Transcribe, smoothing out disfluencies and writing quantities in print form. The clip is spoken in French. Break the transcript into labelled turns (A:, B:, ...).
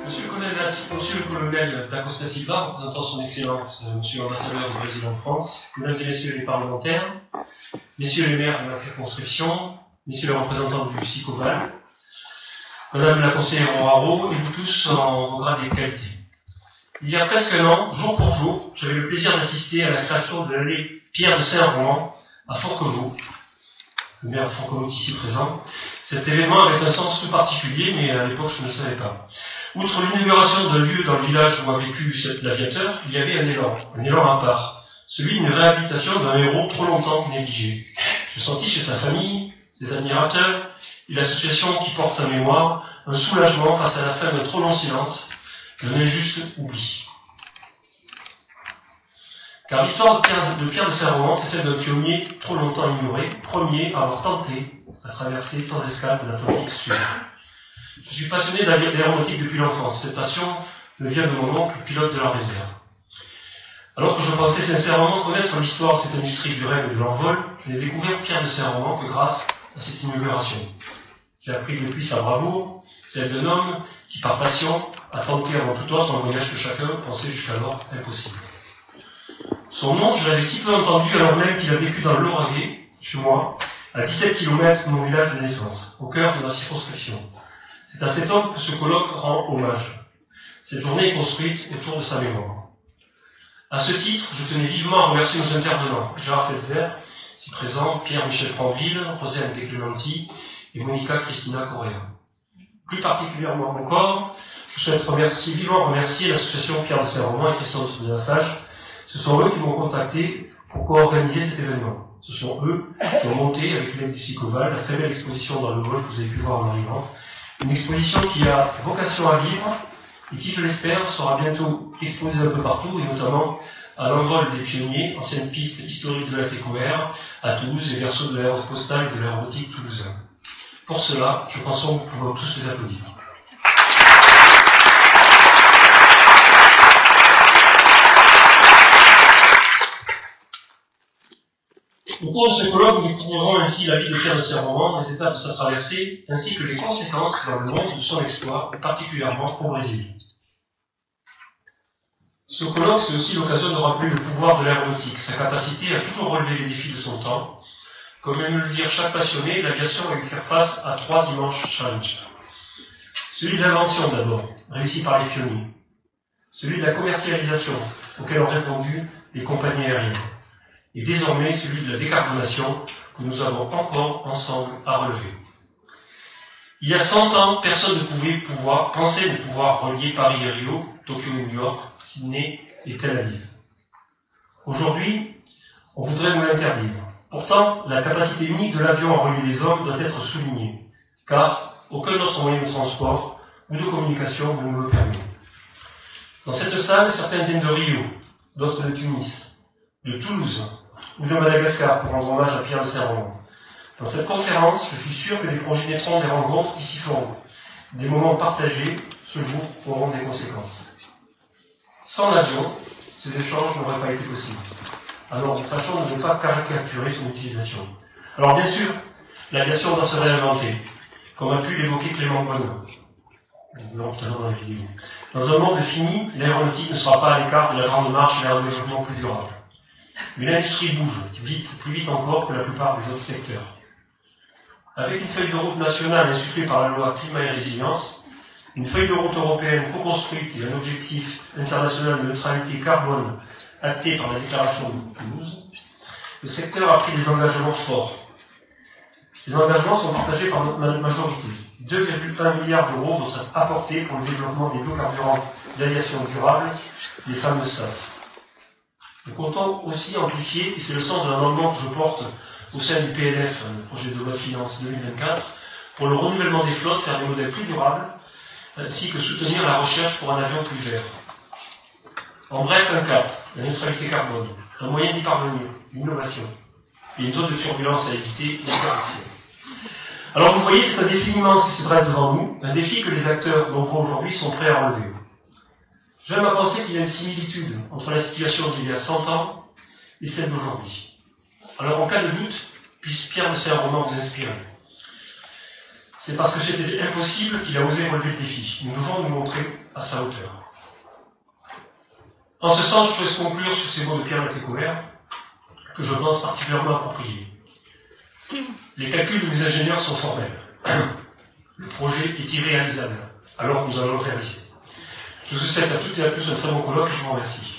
A: Monsieur le colonel d'Acosta Silva, représentant son Excellence, Monsieur l'ambassadeur du Brésil en France, Mesdames et Messieurs les parlementaires, Messieurs les maires de la circonscription, Messieurs les représentants du SICOVAL, Madame la conseillère O'Haraud, et vous tous en vos grades et qualités. Il y a presque un an, jour pour jour, j'avais le plaisir d'assister à la création de l'allée Pierre de Saint-Roman à Forquevaux, le maire de Forquevaux ici présent. Cet événement avait un sens tout particulier, mais à l'époque je ne le savais pas. Outre l'inauguration d'un lieu dans le village où a vécu l'aviateur, il y avait un élan à part, celui d'une réhabilitation d'un héros trop longtemps négligé. Je sentis chez sa famille, ses admirateurs, et l'association qui porte sa mémoire, un soulagement face à la fin d'un trop long silence, d'un injuste oubli. Car l'histoire de Pierre de Saint-Roman, c'est celle d'un pionnier trop longtemps ignoré, premier à avoir tenté à traverser sans escale de l'Atlantique Sud. Je suis passionné d'aéronautique depuis l'enfance. Cette passion me vient de mon oncle, pilote de l'armée de l'air. Alors que je pensais sincèrement connaître l'histoire de cette industrie du rêve et de l'envol, je n'ai découvert Pierre de Saint-Roman que grâce à cette inauguration. J'ai appris depuis sa bravoure, celle d'un homme qui, par passion, a tenté avant tout autre un voyage que chacun pensait jusqu'alors impossible. Son nom, je l'avais si peu entendu alors même qu'il a vécu dans le Lauragais, chez moi, à 17 km de mon village de naissance, au cœur de ma circonscription. C'est à cet homme que ce colloque rend hommage. Cette journée est construite autour de sa mémoire. À ce titre, je tenais vivement à remercier nos intervenants, Gérard Felzer, ici présent, Pierre-Michel Pranville, Rosanne De Clementi et Monica Cristina Correa. Plus particulièrement encore, je souhaite vivement remercier l'association Pierre de Saint-Roman et Christophe de Lafage. Ce sont eux qui m'ont contacté pour co-organiser cet événement. Ce sont eux qui ont monté, avec l'aide du SICOVAL, la très belle exposition dans le hall que vous avez pu voir en arrivant. Une exposition qui a vocation à vivre et qui, je l'espère, sera bientôt exposée un peu partout, et notamment à l'envol des pionniers, ancienne piste historique de la TECOR, à Toulouse et berceau de l'aéropostale et de l'aéronautique toulousain. Pour cela, je pense que nous pouvons tous les applaudir. Au cours de ce colloque, nous découvrirons ainsi la vie de Pierre de Saint-Roman, les étapes de sa traversée, ainsi que les conséquences dans le monde de son exploit, et particulièrement au Brésil. Ce colloque, c'est aussi l'occasion de rappeler le pouvoir de l'aéronautique, sa capacité à toujours relever les défis de son temps. Comme aime le dire chaque passionné, l'aviation a dû faire face à 3 immenses challenges. Celui de l'invention d'abord, réussi par les pionniers. Celui de la commercialisation, auquel ont répondu les compagnies aériennes. Et désormais celui de la décarbonation que nous avons encore ensemble à relever. Il y a 100 ans, personne ne pouvait penser de pouvoir relier Paris et Rio, Tokyo et New York, Sydney et Tel Aviv. Aujourd'hui, on voudrait nous l'interdire. Pourtant, la capacité unique de l'avion à relier les hommes doit être soulignée, car aucun autre moyen de transport ou de communication ne nous le permet. Dans cette salle, certains viennent de Rio, d'autres de Tunis, de Toulouse, ou de Madagascar pour rendre hommage à Pierre de Saint-Roman. Dans cette conférence, je suis sûr que les projets naîtront des rencontres qui s'y feront. Des moments partagés, ce jour, auront des conséquences. Sans l'avion, ces échanges n'auraient pas été possibles. Alors, tâchons de ne pas caricaturer son utilisation. Alors, bien sûr, l'aviation doit se réinventer, comme a pu l'évoquer Clément Bonne, dans la vidéo. Dans un monde fini, l'aéronautique ne sera pas à l'écart de la grande marche vers un développement plus durable. Mais l'industrie bouge, vite, plus vite encore que la plupart des autres secteurs. Avec une feuille de route nationale insufflée par la loi Climat et Résilience, une feuille de route européenne co-construite et un objectif international de neutralité carbone acté par la déclaration de Toulouse, le secteur a pris des engagements forts. Ces engagements sont partagés par notre majorité. 2,1 milliards d'euros vont être apportés pour le développement des biocarburants d'aviation durable, les fameux SAF. Nous comptons aussi amplifier, et c'est le sens de l'amendement que je porte au sein du PLF, le projet de loi de finances 2024, pour le renouvellement des flottes vers des modèles plus durables, ainsi que soutenir la recherche pour un avion plus vert. En bref, un cap, la neutralité carbone, un moyen d'y parvenir, l'innovation, et une zone de turbulence à éviter, l'interdiction. Alors vous voyez, c'est un défi immense qui se dresse devant nous, un défi que les acteurs nombreux aujourd'hui sont prêts à relever. J'aime à penser qu'il y a une similitude entre la situation d'il y a 100 ans et celle d'aujourd'hui. Alors en cas de doute, puisse Pierre de Saint-Roman vous inspirer. c'est parce que c'était impossible qu'il a osé relever le défi. Nous devons nous montrer à sa hauteur. En ce sens, je souhaite conclure sur ces mots de Pierre Latécoère, que je pense particulièrement appropriés. Les calculs de mes ingénieurs sont formels. Le projet est irréalisable, alors nous allons le réaliser. Je vous souhaite à toutes et à tous un très bon colloque, je vous remercie.